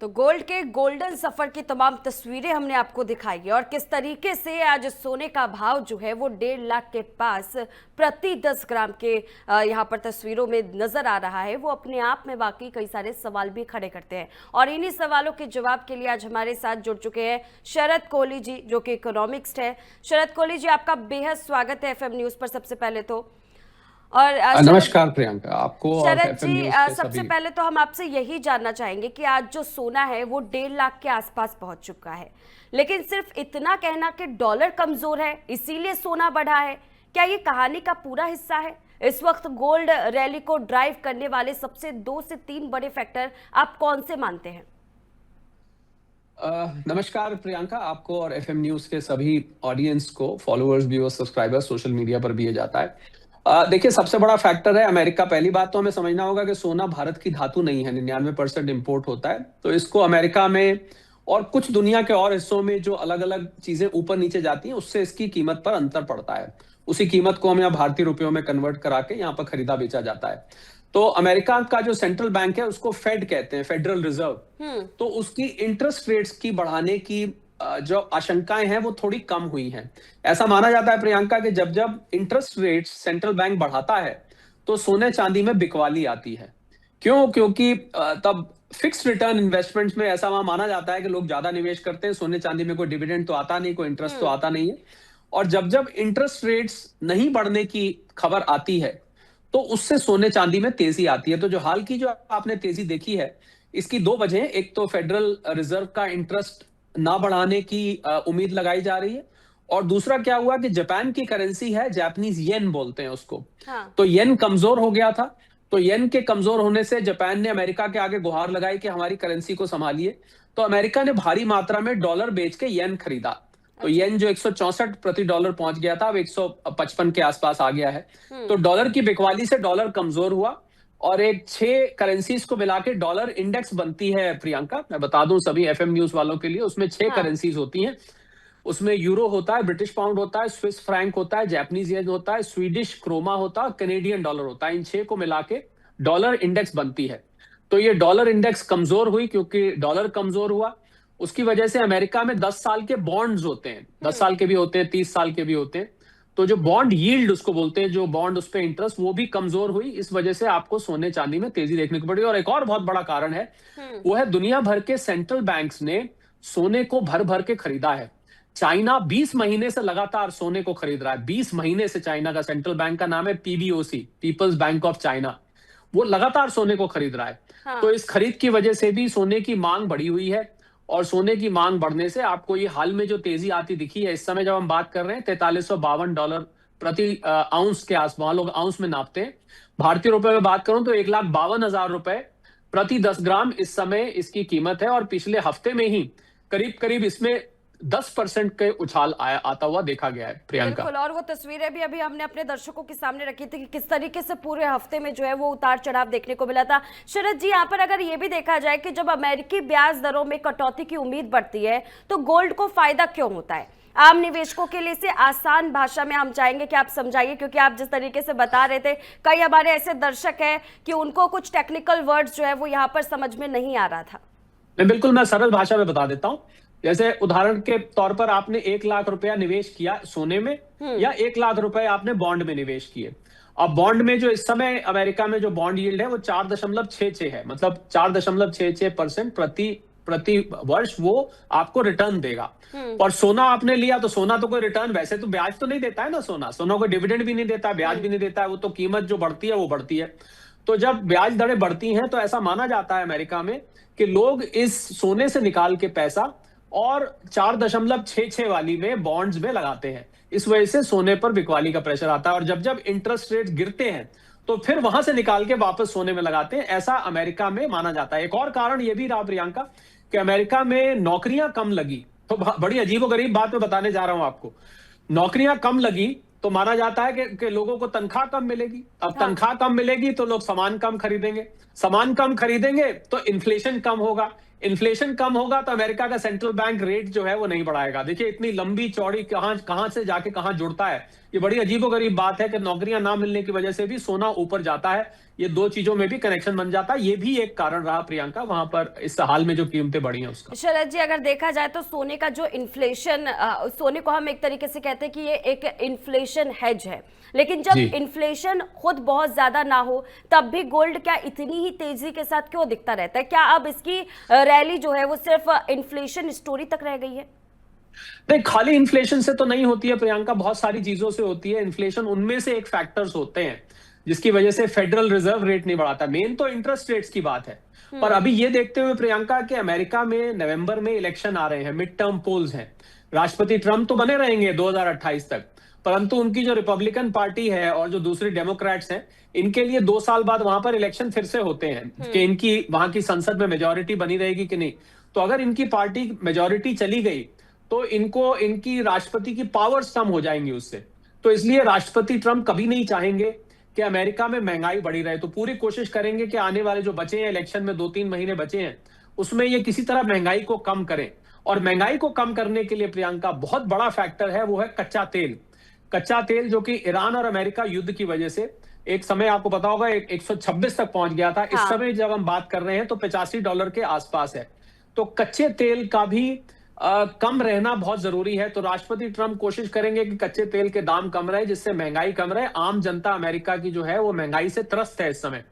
तो गोल्ड के गोल्डन सफर की तमाम तस्वीरें हमने आपको दिखाई है और किस तरीके से आज सोने का भाव जो है वो 1.5 लाख के पास प्रति 10 ग्राम के यहाँ पर तस्वीरों में नजर आ रहा है। वो अपने आप में वाकई कई सारे सवाल भी खड़े करते हैं और इन्हीं सवालों के जवाब के लिए आज हमारे साथ जुड़ चुके हैं शरद कोहली जी, जो कि इकोनॉमिस्ट है। शरद कोहली जी, आपका बेहद स्वागत है एफएम न्यूज पर सबसे पहले तो। और नमस्कार प्रियंका, आपको और शरद एफएम जी, न्यूज़ के सबसे सभी। पहले तो हम आपसे यही जानना चाहेंगे कि आज जो सोना है वो 1.5 लाख के आसपास पहुंच चुका है, लेकिन सिर्फ इतना कहना कि डॉलर कमजोर है इसीलिए सोना बढ़ा है, क्या ये कहानी का पूरा हिस्सा है? इस वक्त गोल्ड रैली को ड्राइव करने वाले सबसे 2 से 3 बड़े फैक्टर आप कौन से मानते हैं? नमस्कार प्रियंका, आपको और एफएम न्यूज़ के सभी ऑडियंस को, followers, viewers, subscribers social media पर भी ये जाता है। देखिए, सबसे बड़ा फैक्टर है अमेरिका। पहली बात तो हमें समझना होगा कि सोना भारत की धातु नहीं है, 99% इम्पोर्ट होता है। तो इसको अमेरिका में और कुछ दुनिया के और हिस्सों में जो अलग अलग चीजें ऊपर नीचे जाती हैं, उससे इसकी कीमत पर अंतर पड़ता है। उसी कीमत को हम यहाँ भारतीय रुपयों में कन्वर्ट करा के यहाँ पर खरीदा बेचा जाता है। तो अमेरिका का जो सेंट्रल बैंक है उसको फेड कहते हैं, फेडरल रिजर्व। तो उसकी इंटरेस्ट रेट्स की बढ़ाने की जो आशंकाएं हैं वो थोड़ी कम हुई हैं। ऐसा माना जाता है प्रियंका कि जब जब इंटरेस्ट रेट्स सेंट्रल बैंक बढ़ाता है तो सोने चांदी में बिकवाली आती है। क्यों? क्योंकि तब फिक्स रिटर्न इन्वेस्टमेंट्स में ऐसा वहां माना जाता है कि लोग ज्यादा निवेश करते हैं, सोने चांदी में कोई डिविडेंड तो आता नहीं, कोई इंटरेस्ट तो आता नहीं है। और जब जब इंटरेस्ट रेट्स नहीं बढ़ने की खबर आती है तो उससे सोने चांदी में तेजी आती है। तो जो हाल की जो आपने तेजी देखी है, इसकी 2 वजह। एक तो फेडरल रिजर्व का इंटरेस्ट ना बढ़ाने की उम्मीद लगाई जा रही है, और दूसरा क्या हुआ कि जापान की करेंसी है, जापानीज येन बोलते हैं उसको। तो येन कमजोर हो गया था। तो येन के कमजोर होने से जापान ने अमेरिका के आगे गुहार लगाई कि हमारी करेंसी को संभालिए। तो अमेरिका ने भारी मात्रा में डॉलर बेच के येन खरीदा। तो येन जो 164 प्रति डॉलर पहुंच गया था, अब 155 के आसपास आ गया है। तो डॉलर की बिकवाली से डॉलर कमजोर हुआ, और एक 6 करेंसीज को मिला के डॉलर इंडेक्स बनती है प्रियंका। मैं बता दूं सभी एफएम न्यूज वालों के लिए, उसमें 6 करेंसीज होती हैं। उसमें यूरो होता है, ब्रिटिश पाउंड होता है, स्विस फ्रैंक होता है, जापानीज येन होता है, स्वीडिश क्रोमा होता है, कैनेडियन डॉलर होता है। इन 6 को मिला के डॉलर इंडेक्स बनती है। तो ये डॉलर इंडेक्स कमजोर हुई क्योंकि डॉलर कमजोर हुआ। उसकी वजह से अमेरिका में 10 साल के बॉन्ड्स होते हैं, 10 साल के भी होते हैं, 30 साल के भी होते हैं। तो जो बॉन्ड यील्ड उसको बोलते हैं, जो बॉन्ड उस पे इंटरेस्ट, वो भी कमजोर हुई। इस वजह से आपको सोने चांदी में तेजी देखने को पड़ी। और एक और बहुत बड़ा कारण है, वो है दुनिया भर के सेंट्रल बैंक्स ने सोने को भर भर के खरीदा है। चाइना 20 महीने से लगातार सोने को खरीद रहा है। 20 महीने से चाइना का सेंट्रल बैंक का नाम है PBOC, peoples bank of China. वो लगातार सोने को खरीद रहा है। तो इस खरीद की वजह से भी सोने की मांग बढ़ी हुई है, और सोने की मांग बढ़ने से आपको ये हाल में जो तेजी आती दिखी है, इस समय जब हम बात कर रहे हैं $4352 प्रति आउंस के आसपास, वहां लोग आउंस में नापते हैं। भारतीय रुपए में बात करूं तो 1,52,000 रुपए प्रति 10 ग्राम इस समय इसकी कीमत है। और पिछले हफ्ते में ही करीब करीब इसमें 10% के उछाल आता हुआ देखा गया है प्रियंका। बिल्कुल, और वो तस्वीरें भी अभी हमने अपने दर्शकों के सामने रखी थी कि किस तरीके से पूरे हफ्ते में जो है वो उतार चढ़ाव देखने को मिला था। शरद जी, यहाँ पर अगर ये भी देखा जाए कि जब अमेरिकी ब्याज दरों में कटौती की उम्मीद बढ़ती है तो गोल्ड को फायदा क्यों होता है? आम निवेशकों के लिए इसे आसान भाषा में हम चाहेंगे कि आप समझाइए, क्योंकि आप जिस तरीके से बता रहे थे, कई हमारे ऐसे दर्शक हैं कि उनको कुछ टेक्निकल वर्ड्स जो है वो यहाँ पर समझ में नहीं आ रहा था। बिल्कुल, मैं सरल भाषा में बता देता हूं। जैसे उदाहरण के तौर पर आपने 1 लाख रुपया निवेश किया सोने में, या 1 लाख रुपए आपने बॉन्ड में निवेश किए। अब बॉन्ड में जो इस समय अमेरिका में जो बॉन्ड यील्ड है वो 4.66 है, मतलब 4.66% प्रति वर्ष वो आपको रिटर्न देगा। और सोना आपने लिया तो सोना तो कोई रिटर्न, वैसे तो ब्याज तो नहीं देता है ना, सोना कोई डिविडेंड भी नहीं देता है, ब्याज भी नहीं देता है। वो तो कीमत जो बढ़ती है वो बढ़ती है। तो जब ब्याज दरें बढ़ती हैं तो ऐसा माना जाता है अमेरिका में कि लोग इस सोने से निकाल के पैसा और 4.66 वाली में बॉन्ड्स में लगाते हैं। इस वजह से सोने पर बिकवाली का प्रेशर आता है, और जब जब इंटरेस्ट रेट गिरते हैं तो फिर वहां से निकाल के वापस सोने में लगाते हैं। ऐसा अमेरिका में माना जाता है। एक और कारण यह भी रहा प्रियंका कि अमेरिका में नौकरियां कम लगी। तो बड़ी अजीबोगरीब बात मैं बताने जा रहा हूं आपको। नौकरियां कम लगी तो माना जाता है कि लोगों को तनख्वाह कम मिलेगी। अब तनख्वाह कम मिलेगी तो लोग सामान कम खरीदेंगे, सामान कम खरीदेंगे तो इन्फ्लेशन कम होगा, इन्फ्लेशन कम होगा तो अमेरिका का सेंट्रल बैंक रेट जो है वो नहीं बढ़ाएगा। देखिए, इतनी लंबी चौड़ी कहां से जाके कहां जुड़ता है, ये बड़ी अजीबोगरीब बात है कि नौकरियां ना मिलने की वजह से भी सोना ऊपर जाता है। ये दो चीजों में भी कनेक्शन बन जाता है। ये भी एक कारण रहा प्रियंका, वहां पर इस हाल में जो कीमतें बढ़ी हैं उसका। शरद जी, अगर देखा जाए तो सोने का जो इन्फ्लेशन, सोने को हम एक तरीके से कहते हैं कि ये एक इन्फ्लेशन हेज है, लेकिन जब जी इन्फ्लेशन खुद बहुत ज्यादा ना हो तब भी गोल्ड क्या इतनी ही तेजी के साथ क्यों दिखता रहता है? क्या अब इसकी रैली जो है वो सिर्फ इन्फ्लेशन स्टोरी तक रह गई है? नहीं, खाली इन्फ्लेशन से तो नहीं होती है प्रियंका, बहुत सारी चीजों से होती है। इन्फ्लेशन उनमें से एक फैक्टर्स होते हैं जिसकी वजह से फेडरल रिजर्व रेट नहीं बढ़ाता। मेन तो इंटरेस्ट रेट्स की बात है। पर अभी ये देखते हुए प्रियंका कि अमेरिका में नवंबर में इलेक्शन आ रहे हैं, मिड टर्म पोल्स हैं। राष्ट्रपति ट्रंप तो बने रहेंगे 2028 तक, परंतु उनकी जो रिपब्लिकन पार्टी है और जो दूसरी डेमोक्रेट्स हैं, इनके लिए 2 साल बाद वहां पर इलेक्शन फिर से होते हैं कि इनकी वहां की संसद में मेजोरिटी बनी रहेगी कि नहीं। तो अगर इनकी पार्टी मेजोरिटी चली गई तो इनको इनकी राष्ट्रपति की पावर्स कम हो जाएंगी उससे। तो इसलिए राष्ट्रपति ट्रंप कभी नहीं चाहेंगे कि अमेरिका में महंगाई बढ़ी रहे, तो पूरी कोशिश करेंगे कि आने वाले जो बचे हैं इलेक्शन में 2-3 महीने बचे हैं उसमें ये किसी तरह महंगाई को कम करें। और महंगाई को कम करने के लिए प्रियंका बहुत बड़ा फैक्टर है, वो है कच्चा तेल। कच्चा तेल जो कि ईरान और अमेरिका युद्ध की वजह से एक समय आपको पता होगा 126 तक पहुंच गया था। इस हाँ। समय जब हम बात कर रहे हैं तो $85 के आसपास है। तो कच्चे तेल का भी कम रहना बहुत जरूरी है। तो राष्ट्रपति ट्रंप कोशिश करेंगे कि कच्चे तेल के दाम कम रहे, जिससे महंगाई कम रहे। आम जनता अमेरिका की जो है वो महंगाई से त्रस्त है इस समय।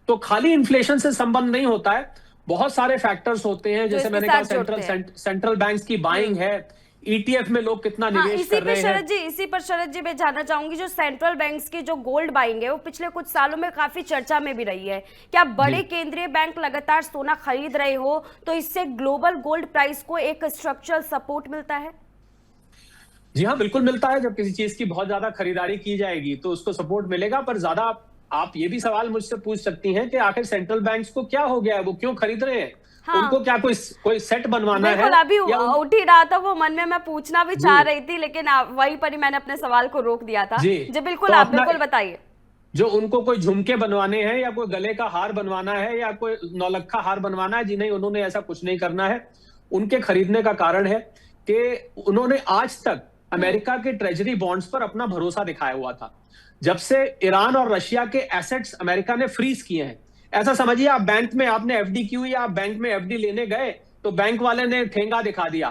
तो खाली इन्फ्लेशन से संबंध नहीं होता है, बहुत सारे फैक्टर्स होते हैं। जैसे मैंने कहा सेंट्रल बैंक्स की बाइंग है, ईटीएफ में लोग कितना हाँ, निवेश कर रहे हैं। इसी पर शरद जी मैं जानना चाहूंगी, जो सेंट्रल बैंक्स की जो गोल्ड बाइंग है वो पिछले कुछ सालों में काफी चर्चा में भी रही है। क्या बड़े केंद्रीय बैंक लगातार सोना खरीद रहे हो तो इससे ग्लोबल गोल्ड प्राइस को एक स्ट्रक्चरल सपोर्ट मिलता है? जी हाँ, बिल्कुल मिलता है। जब किसी चीज की बहुत ज्यादा खरीदारी की जाएगी तो उसको सपोर्ट मिलेगा। पर ज्यादा आप ये भी सवाल मुझसे पूछ सकती हैं कि आखिर सेंट्रल बैंक्स को क्या हो गया है, वो क्यों खरीद रहे हैं? हाँ। उनको क्या कोई सेट बनवाना है? बिल्कुल, अभी उठ ही रहा था वो, मन में मैं पूछना भी चाह रही थी, लेकिन वहीं पर ही मैंने अपने सवाल को रोक दिया था। जी बिल्कुल, तो आप बिल्कुल बताइए। जो उनको कोई झुमके बनवाने हैं या कोई गले का हार बनवाना है या कोई नौलखा हार बनवाना है, जी नहीं, उन्होंने ऐसा कुछ नहीं करना है। उनके खरीदने का कारण है कि उन्होंने आज तक अमेरिका के ट्रेजरी बॉन्ड्स पर अपना भरोसा दिखाया हुआ था। जब से ईरान और रशिया के एसेट्स अमेरिका ने फ्रीज किए हैं, ऐसा समझिए आप बैंक में आपने एफडी की हुई, आप बैंक में एफडी लेने गए तो बैंक वाले ने ठेंगा दिखा दिया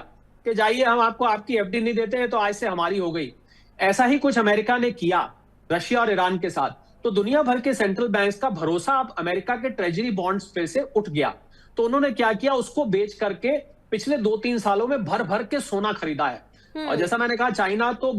कि जाइए हम आपको आपकी एफडी नहीं देते हैं, तो आज से हमारी हो गई। ऐसा ही कुछ अमेरिका ने किया रशिया और ईरान के साथ। तो दुनिया भर के सेंट्रल बैंक्स का भरोसा अब अमेरिका के ट्रेजरी बॉन्ड्स पे से उठ गया। तो उन्होंने क्या किया, उसको बेच करके पिछले 2-3 सालों में भर भर के सोना खरीदा है। और जैसा मैंने कहा, चाइना तो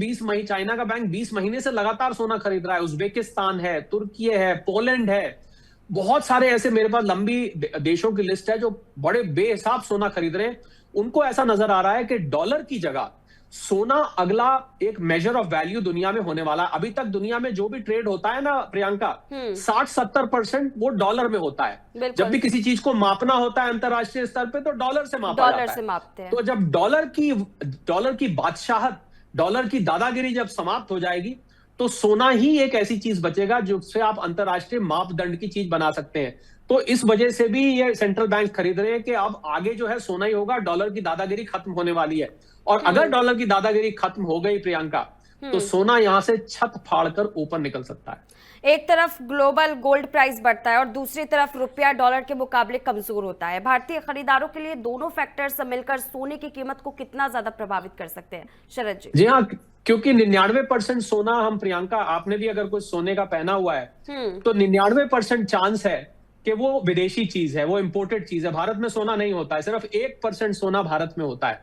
चाइना का बैंक 20 महीने से लगातार सोना खरीद रहा है। उज्बेकिस्तान है, तुर्की है, पोलैंड है, बहुत सारे ऐसे मेरे पास लंबी देशों की लिस्ट है जो बड़े बेहिसाब सोना खरीद रहे हैं। उनको ऐसा नजर आ रहा है कि डॉलर की जगह सोना अगला एक मेजर ऑफ वैल्यू दुनिया में होने वाला। अभी तक दुनिया में जो भी ट्रेड होता है ना प्रियंका, 60-70% वो डॉलर में होता है। जब भी किसी चीज को मापना होता है अंतरराष्ट्रीय स्तर पे तो डॉलर से मापा जाता है। तो जब डॉलर की बादशाहत, डॉलर की दादागिरी जब समाप्त हो जाएगी तो सोना ही एक ऐसी चीज बचेगा जिससे आप अंतरराष्ट्रीय मापदंड की चीज बना सकते हैं। तो इस वजह से भी ये सेंट्रल बैंक खरीद रहे हैं कि अब आगे जो है सोना ही होगा, डॉलर की दादागिरी खत्म होने वाली है। और अगर डॉलर की दादागिरी खत्म हो गई प्रियंका, तो सोना यहां से छत फाड़कर ऊपर निकल सकता है। एक तरफ ग्लोबल गोल्ड प्राइस बढ़ता है और दूसरी तरफ रुपया डॉलर के मुकाबले कमजोर होता है। भारतीय खरीदारों के लिए दोनों फैक्टर्स मिलकर सोने की कीमत को कितना ज्यादा प्रभावित कर सकते हैं शरद जी? जी हाँ, क्योंकि 99% सोना हम प्रियंका, आपने भी अगर कुछ सोने का पहना हुआ है तो 99% चांस है कि वो विदेशी चीज है, वो इंपोर्टेड चीज है। भारत में सोना नहीं होता है, सिर्फ 1% सोना भारत में होता है।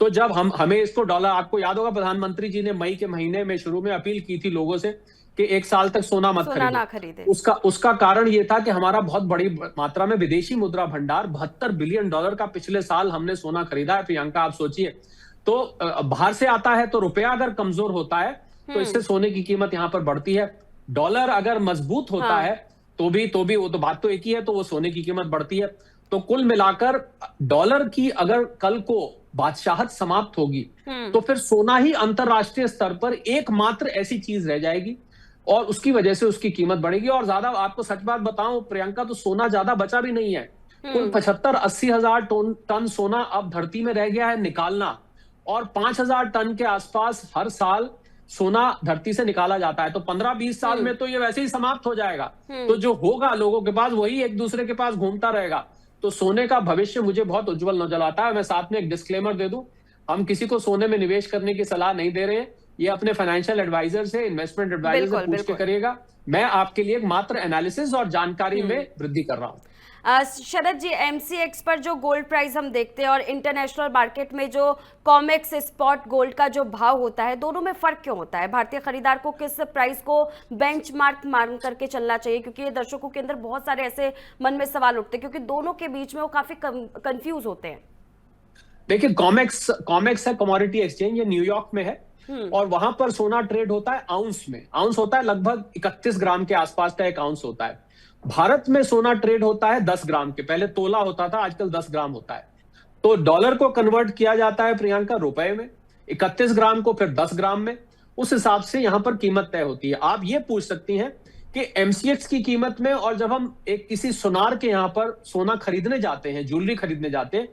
तो जब हमें इसको डॉलर, आपको याद होगा प्रधानमंत्री जी ने मई के महीने में शुरू में अपील की थी लोगों से कि 1 साल तक सोना मत खरीदे। उसका कारण ये था कि हमारा बहुत बड़ी मात्रा में विदेशी मुद्रा भंडार, $72 बिलियन का पिछले साल हमने सोना खरीदा है प्रियंका। आप सोचिए, तो बाहर से आता है तो रुपया अगर कमजोर होता है तो इससे सोने की कीमत यहां पर बढ़ती है। डॉलर अगर मजबूत होता है तो भी वो तो बात तो एक ही है, तो वो सोने की कीमत बढ़ती है। तो कुल मिलाकर डॉलर की अगर कल को बादशाहत समाप्त होगी तो फिर सोना ही अंतरराष्ट्रीय स्तर पर एकमात्र ऐसी चीज रह जाएगी और उसकी वजह से उसकी कीमत बढ़ेगी। और ज्यादा आपको सच बात बताऊं प्रियंका, तो सोना ज्यादा बचा भी नहीं है। कुल 75-80 हजार टन सोना अब धरती में रह गया है निकालना, और 5,000 टन के आसपास हर साल सोना धरती से निकाला जाता है, तो 15-20 साल में तो ये वैसे ही समाप्त हो जाएगा। तो जो होगा लोगों के पास वही एक दूसरे के पास घूमता रहेगा। तो सोने का भविष्य मुझे बहुत उज्जवल नजर आता है। मैं साथ में एक डिस्क्लेमर दे दूं, हम किसी को सोने में निवेश करने की सलाह नहीं दे रहे हैं। ये अपने फाइनेंशियल एडवाइजर से, इन्वेस्टमेंट एडवाइजर से पूछ के करिएगा। मैं आपके लिए मात्र एनालिसिस और जानकारी में वृद्धि कर रहा हूं। शरद जी, एमसीएक्स पर जो गोल्ड प्राइस हम देखते हैं और इंटरनेशनल मार्केट में जो कॉमेक्स स्पॉट गोल्ड का जो भाव होता है, दोनों में फर्क क्यों होता है? भारतीय खरीदार को किस प्राइस को बेंचमार्क मान करके चलना चाहिए? क्योंकि ये दर्शकों के अंदर बहुत सारे ऐसे मन में सवाल उठते हैं, क्योंकि दोनों के बीच में वो काफी कंफ्यूज होते हैं। देखिए, कॉमेक्स है कमोडिटी एक्सचेंज, ये न्यूयॉर्क में है और वहां पर सोना ट्रेड होता है आउंस में। आउंस होता है लगभग 31 ग्राम के आसपास का एक आउंस होता है। भारत में सोना ट्रेड होता है 10 ग्राम के, पहले तोला होता था, आजकल 10 ग्राम होता है। तो डॉलर को कन्वर्ट किया जाता है प्रियंका रुपए में, 31 ग्राम को फिर 10 ग्राम में, उस हिसाब से यहां पर कीमत तय होती है। आप ये पूछ सकती हैं कि एमसीएक्स की कीमत में और जब हम एक किसी सुनार के यहां पर सोना खरीदने जाते हैं, ज्वेलरी खरीदने जाते हैं,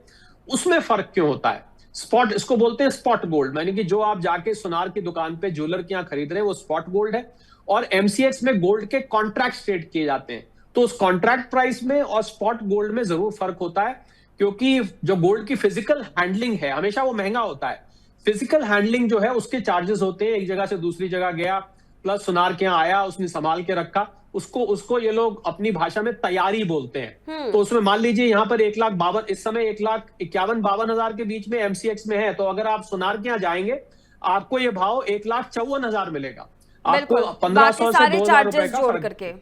उसमें फर्क क्यों होता है? स्पॉट, इसको बोलते हैं स्पॉट गोल्ड, यानी कि जो आप जाके सुनार की दुकान पे ज्वेलर के यहां खरीद रहे हैं वो स्पॉट गोल्ड है। और एमसीएक्स में गोल्ड के कॉन्ट्रैक्ट ट्रेड किए जाते हैं, तो उस कॉन्ट्रैक्ट प्राइस में और स्पॉट गोल्ड में जरूर फर्क होता है, क्योंकि जो गोल्ड की फिजिकल हैंडलिंग है हमेशा वो महंगा होता है। फिजिकल हैंडलिंग जो है उसके चार्जेस होते हैं, एक जगह से दूसरी जगह गया, प्लस सुनार के यहाँ आया, उसने संभाल के रखा, उसको ये लोग अपनी भाषा में तैयारी बोलते हैं। तो उसमें मान लीजिए यहाँ पर 1,52,000, इस समय 1,51,52,000 के बीच में एमसीएक्स में है, तो अगर आप सुनार के यहाँ जाएंगे आपको ये भाव 1,54,000 मिलेगा। आपको 1,500 से 2,000 रुपए का फर्क करके।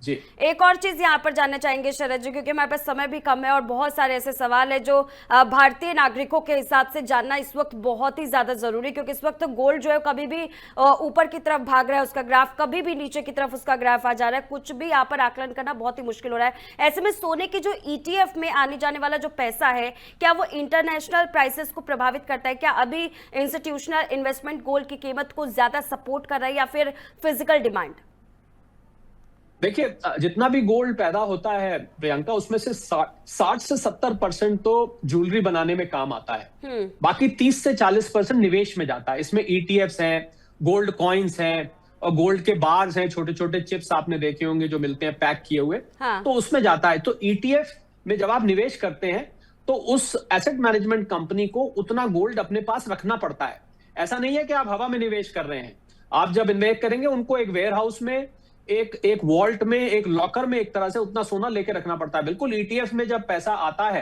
जी। एक और चीज यहाँ पर जानना चाहेंगे शरद जी, क्योंकि हमारे पास समय भी कम है और बहुत सारे ऐसे सवाल है जो भारतीय नागरिकों के हिसाब से जानना इस वक्त बहुत ही ज्यादा जरूरी, क्योंकि इस वक्त गोल्ड जो है कभी भी ऊपर की तरफ भाग रहा है उसका ग्राफ, कभी भी नीचे की तरफ उसका ग्राफ आ जा रहा है, कुछ भी यहाँ पर आकलन करना बहुत ही मुश्किल हो रहा है। ऐसे में सोने की जो ईटीएफ में आने जाने वाला जो पैसा है, क्या वो इंटरनेशनल प्राइसेस को प्रभावित करता है? क्या अभी इंस्टीट्यूशनल इन्वेस्टमेंट गोल्ड की कीमत को ज्यादा सपोर्ट कर रहा है या फिर फिजिकल डिमांड? देखिए, जितना भी गोल्ड पैदा होता है प्रियंका, उसमें से 60 से 70% तो ज्वेलरी बनाने में काम आता है, बाकी 30 से 40% निवेश में जाता है। इसमें ईटीएफ्स हैं, गोल्ड कॉइन्स हैं और गोल्ड के बार्स हैं, छोटे छोटे चिप्स आपने देखे होंगे जो मिलते हैं पैक किए हुए। तो उसमें जाता है। तो ईटीएफ में जब आप निवेश करते हैं तो उस एसेट मैनेजमेंट कंपनी को उतना गोल्ड अपने पास रखना पड़ता है। ऐसा नहीं है कि आप हवा में निवेश कर रहे हैं। आप जब इन्वेस्ट करेंगे उनको एक वेयर हाउस में, एक वॉल्ट में, एक लॉकर में एक तरह से उतना सोना लेके रखना पड़ता है। बिल्कुल ईटीएफ में जब पैसा आता है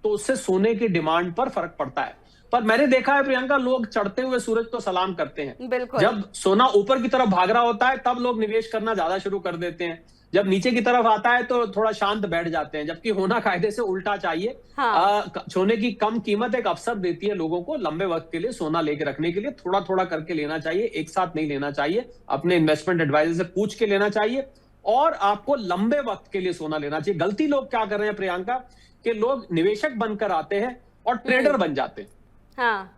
तो उससे सोने की डिमांड पर फर्क पड़ता है। पर मैंने देखा है प्रियंका, लोग चढ़ते हुए सूरज को सलाम करते हैं। जब सोना ऊपर की तरफ भाग रहा होता है तब लोग निवेश करना ज्यादा शुरू कर देते हैं, जब नीचे की तरफ आता है तो थोड़ा शांत बैठ जाते हैं, जबकि होना कायदे से उल्टा चाहिए। सोने की कम कीमत एक अवसर देती है लोगों को लंबे वक्त के लिए सोना लेके रखने के लिए। थोड़ा थोड़ा करके लेना चाहिए, एक साथ नहीं लेना चाहिए, अपने इन्वेस्टमेंट एडवाइजर से पूछ के लेना चाहिए और आपको लंबे वक्त के लिए सोना लेना चाहिए। गलती लोग क्या कर रहे हैं प्रियंका, कि लोग निवेशक बनकर आते हैं और ट्रेडर बन जाते हैं। हाँ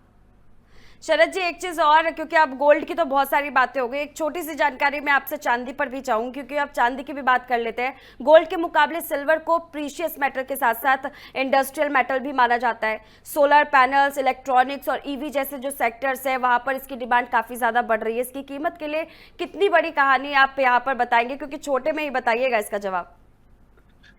शरद जी, एक चीज और, क्योंकि आप गोल्ड की तो बहुत सारी बातें हो गई, एक छोटी सी जानकारी मैं आपसे चांदी पर भी चाहूंगी, क्योंकि आप चांदी की भी बात कर लेते हैं। गोल्ड के मुकाबले सिल्वर को प्रीशियस मेटल के साथ साथ इंडस्ट्रियल मेटल भी माना जाता है। सोलर पैनल्स, इलेक्ट्रॉनिक्स और ईवी जैसे जो सेक्टर्स है वहां पर इसकी डिमांड काफी ज्यादा बढ़ रही है। इसकी कीमत के लिए कितनी बड़ी कहानी आप यहाँ पर बताएंगे, क्योंकि छोटे में ही बताइएगा इसका जवाब।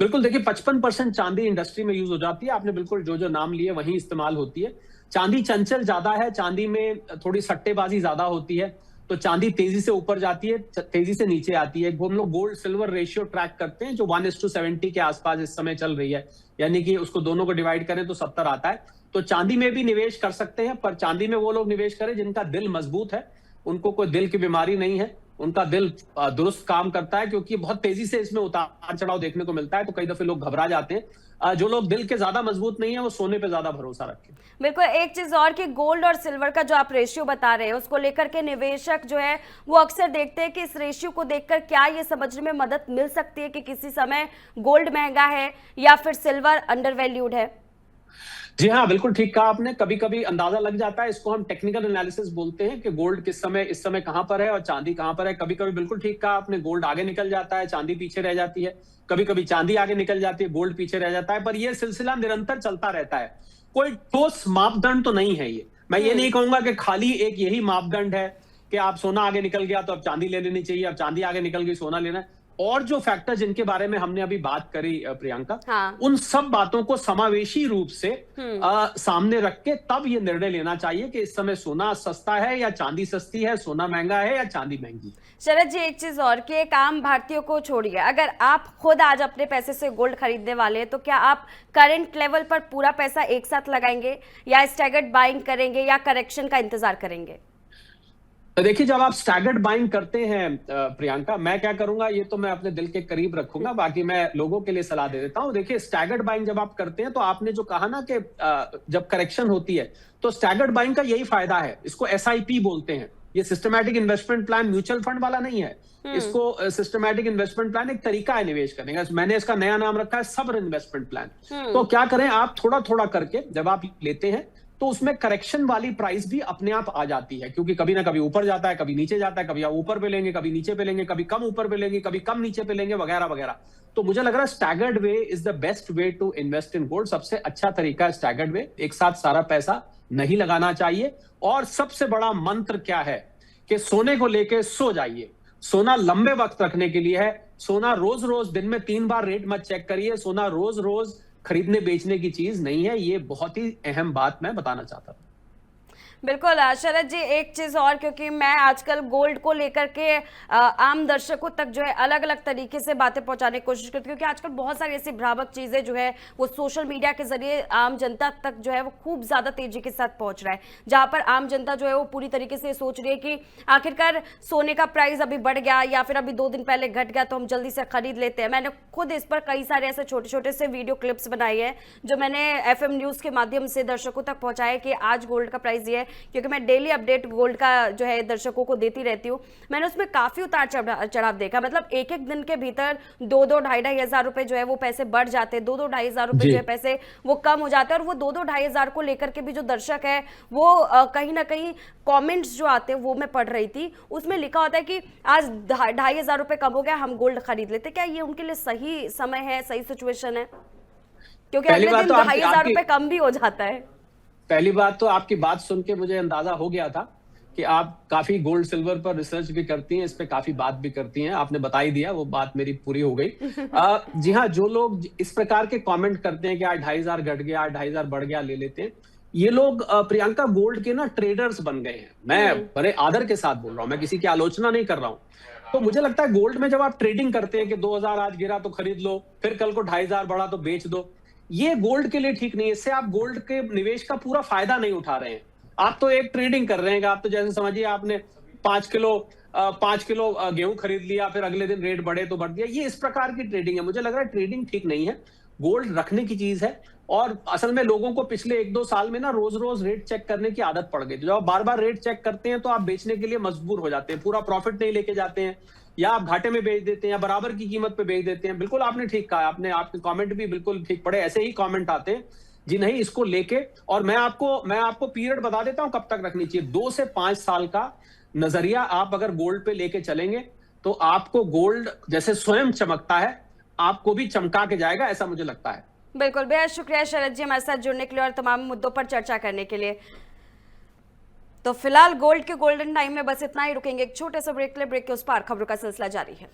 बिल्कुल, देखिए 55% चांदी इंडस्ट्री में यूज हो जाती है। आपने बिल्कुल जो जो नाम लिए वही इस्तेमाल होती है। चांदी चंचल ज्यादा है, चांदी में थोड़ी सट्टेबाजी ज्यादा होती है, तो चांदी तेजी से ऊपर जाती है, तेजी से नीचे आती है। हम लोग गोल्ड सिल्वर रेशियो ट्रैक करते हैं जो 1:70 के आसपास इस समय चल रही है, यानी कि उसको दोनों को डिवाइड करें तो 70 आता है। तो चांदी में भी निवेश कर सकते हैं, पर चांदी में वो लोग निवेश करें जिनका दिल मजबूत है, उनको कोई दिल की बीमारी नहीं है, उनका दिल दुरुस्त काम करता है, क्योंकि बहुत तेजी से इसमें उतार चढ़ाव देखने को मिलता है, तो कई दफे लोग घबरा जाते हैं। जो लोग दिल के ज्यादा मजबूत नहीं है वो सोने पे ज्यादा भरोसा रखें। बिल्कुल, एक चीज और कि गोल्ड और सिल्वर का जो आप रेशियो बता रहे हैं उसको लेकर के निवेशक जो है वो अक्सर देखते हैं कि इस रेशियो को देखकर क्या ये समझने में मदद मिल सकती है कि किसी समय गोल्ड महंगा है या फिर सिल्वर अंडर वैल्यूड है? जी हाँ, बिल्कुल ठीक कहा आपने। कभी कभी अंदाजा लग जाता है, इसको हम टेक्निकल एनालिसिस बोलते हैं कि गोल्ड इस समय कहां पर है और चांदी कहां पर है। कभी कभी बिल्कुल ठीक कहा आपने, गोल्ड आगे निकल जाता है, चांदी पीछे रह जाती है। कभी कभी चांदी आगे निकल जाती है, गोल्ड पीछे रह जाता है। पर यह सिलसिला निरंतर चलता रहता है, कोई ठोस मापदंड तो नहीं है ये। मैं ये नहीं कहूंगा कि खाली एक यही मापदंड है कि आप सोना आगे निकल गया तो अब चांदी ले लेनी चाहिए, अब चांदी आगे निकल गई सोना लेना है। और जो फैक्टर जिनके बारे में हमने अभी बात करी प्रियंका, हाँ। उन सब बातों को समावेशी रूप से सामने रख के तब ये निर्णय लेना चाहिए कि इस समय सोना सस्ता है या चांदी सस्ती है, सोना महंगा है या चांदी महंगी है। शरद जी, एक चीज और कि एक आम भारतीयों को छोड़िए, अगर आप खुद आज अपने पैसे से गोल्ड खरीदने वाले हैं तो क्या आप करंट लेवल पर पूरा पैसा एक साथ लगाएंगे या स्टैगर्ड बाइंग करेंगे या करेक्शन का इंतजार करेंगे? देखिए, जब आप स्टैगर्ड बाइंग करते हैं प्रियंका, मैं क्या करूंगा ये तो मैं अपने दिल के करीब रखूंगा, बाकी मैं लोगों के लिए सलाह दे देता हूं। देखिए, स्टैगर्ड बाइंग जब आप करते हैं तो आपने जो कहा ना कि जब करेक्शन होती है तो स्टैगर्ड बाइंग का यही फायदा है। इसको SIP बोलते हैं। ये systematic investment plan mutual fund वाला नहीं है। इसको सिस्टमैटिक इन्वेस्टमेंट प्लान एक तरीका है निवेश करने का। मैंने इसका नया नाम रखा है सबर इन्वेस्टमेंट प्लान। तो क्या करें, आप थोड़ा थोड़ा करके जब आप लेते हैं तो उसमें करेक्शन वाली प्राइस भी अपने आप आ जाती है, क्योंकि कभी ना कभी ऊपर जाता है, कभी नीचे जाता है, कभी आप ऊपर पे लेंगे, कभी नीचे पे लेंगे, कभी कम ऊपर पे लेंगे, कभी कम नीचे पे लेंगे, वगैरह वगैरह। तो मुझे लग रहा है staggered way is the best way to invest in gold. सबसे अच्छा तरीका है स्टैगर्ड वे। एक साथ सारा पैसा नहीं लगाना चाहिए। और सबसे बड़ा मंत्र क्या है कि सोने को लेके सो जाइए। सोना लंबे वक्त रखने के लिए है। सोना रोज रोज दिन में 3 बार रेट मत चेक करिए। सोना रोज रोज खरीदने बेचने की चीज नहीं है। ये बहुत ही अहम बात मैं बताना चाहता था। बिल्कुल शरद जी, एक चीज़ और, क्योंकि मैं आजकल गोल्ड को लेकर के आम दर्शकों तक जो है अलग अलग तरीके से बातें पहुंचाने की कोशिश करती हूँ, क्योंकि आजकल बहुत सारी ऐसी भ्रामक चीज़ें जो है वो सोशल मीडिया के जरिए आम जनता तक जो है वो खूब ज़्यादा तेजी के साथ पहुंच रहा है, जहां पर आम जनता जो है वो पूरी तरीके से सोच रही है कि आखिरकार सोने का प्राइस अभी बढ़ गया या फिर अभी 2 दिन पहले घट गया तो हम जल्दी से खरीद लेते हैं। मैंने खुद इस पर कई सारे ऐसे छोटे छोटे से वीडियो क्लिप्स बनाए हैं जो मैंने FM न्यूज़ के माध्यम से दर्शकों तक पहुंचाया कि आज गोल्ड का प्राइस ये है, क्योंकि मैं डेली अपडेट गोल्ड का जो है दर्शकों को देती रहती हूँ। मैंने उसमें काफी उतार चढ़ाव देखा। मतलब एक एक दिन के भीतर 2-2 ढाई हजार रुपए जो है वो पैसे बढ़ जाते हैं, 2-2 ढाई हजार रुपए जो है पैसे वो कम हो जाते हैं। और वो 2-2 ढाई हजार को लेकर के भी जो दर्शक है वो कहीं ना कहीं कमेंट्स जो आते हैं वो मैं पढ़ रही थी, उसमें लिखा होता है कि आज 2,500 रुपए कम हो गया, हम गोल्ड खरीद लेते। क्या ये उनके लिए सही समय है, सही सिचुएशन है? क्योंकि अगले दिन 2,500 रुपए कम भी हो जाता है। पहली बात तो आपकी बात सुन के मुझे अंदाजा हो गया था कि आप काफी गोल्ड सिल्वर पर रिसर्च भी करती हैं, इस पे काफी बात भी करती हैं। आपने बता ही दिया, वो बात मेरी पूरी हो गई। जी हाँ, जो लोग इस प्रकार के कमेंट करते हैं कि आज 2,500 घट गया, 2,500 बढ़ गया, ले लेते हैं, ये लोग प्रियंका गोल्ड के ना ट्रेडर्स बन गए हैं। मैं बड़े आदर के साथ बोल रहा हूँ, मैं किसी की आलोचना नहीं कर रहा हूँ। तो मुझे लगता है गोल्ड में जब आप ट्रेडिंग करते हैं कि 2,000 आज गिरा तो खरीद लो, फिर कल को 2,500 बढ़ा तो बेच दो, ये गोल्ड के लिए ठीक नहीं है। इससे आप गोल्ड के निवेश का पूरा फायदा नहीं उठा रहे हैं। आप तो एक ट्रेडिंग कर रहे हैं। आप तो जैसे समझिए आपने 5 किलो गेहूं खरीद लिया, फिर अगले दिन रेट बढ़े तो बढ़ दिया। ये इस प्रकार की ट्रेडिंग है। मुझे लग रहा है ट्रेडिंग ठीक नहीं है। गोल्ड रखने की चीज है। और असल में लोगों को पिछले 1-2 साल में ना रोज रोज रेट चेक करने की आदत पड़ गई। तो जब आप बार बार रेट चेक करते हैं तो आप बेचने के लिए मजबूर हो जाते हैं। पूरा प्रॉफिट नहीं लेके जाते हैं, या आप घाटे में बेच देते हैं, या बराबर की कीमत पे बेच देते हैं। बिल्कुल आपने ठीक कहा। आपके कमेंट भी बिल्कुल ठीक पड़े। ऐसे ही कमेंट आते हैं जी नहीं इसको लेके। और मैं आपको पीरियड बता देता हूं कब तक रखनी चाहिए। 2 से 5 साल का नजरिया आप अगर गोल्ड पे लेके चलेंगे तो आपको गोल्ड जैसे स्वयं चमकता है, आपको भी चमका के जाएगा, ऐसा मुझे लगता है। बिल्कुल, बेहद शुक्रिया शरद जी हमारे साथ जुड़ने के लिए और तमाम मुद्दों पर चर्चा करने के लिए। तो फिलहाल गोल्ड के गोल्डन टाइम में बस इतना ही। रुकेंगे एक छोटे से ब्रेक के लिए। ब्रेक के उस पार खबरों का सिलसिला जारी है।